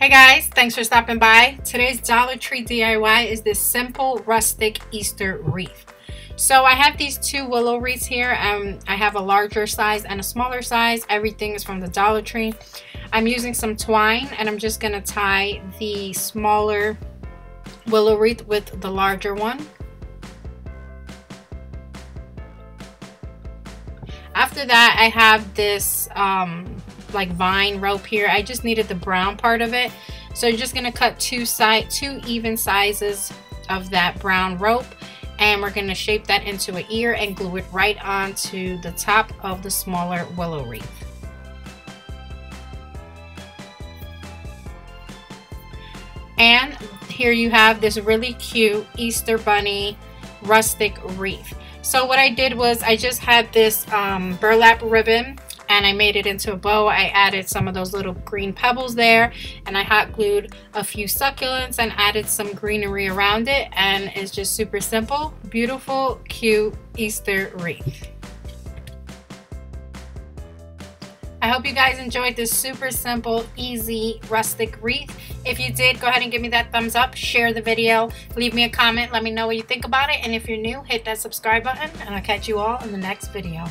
Hey guys, thanks for stopping by. Today's Dollar Tree DIY is this simple rustic Easter wreath. So I have these two willow wreaths here. I have a larger size and a smaller size. Everything is from the Dollar Tree. I'm using some twine and I'm just going to tie the smaller willow wreath with the larger one. After that, I have this like vine rope here. I just needed the brown part of it, so you're just gonna cut two even sizes of that brown rope, and we're gonna shape that into an ear and glue it right onto the top of the smaller willow wreath. And here you have this really cute Easter bunny rustic wreath. So what I did was I just had this burlap ribbon and I made it into a bow. I added some of those little green pebbles there, and I hot glued a few succulents and added some greenery around it, and it's just super simple, beautiful, cute Easter wreath. I hope you guys enjoyed this super simple, easy, rustic wreath. If you did, go ahead and give me that thumbs up, share the video, leave me a comment, let me know what you think about it, and if you're new, hit that subscribe button, and I'll catch you all in the next video.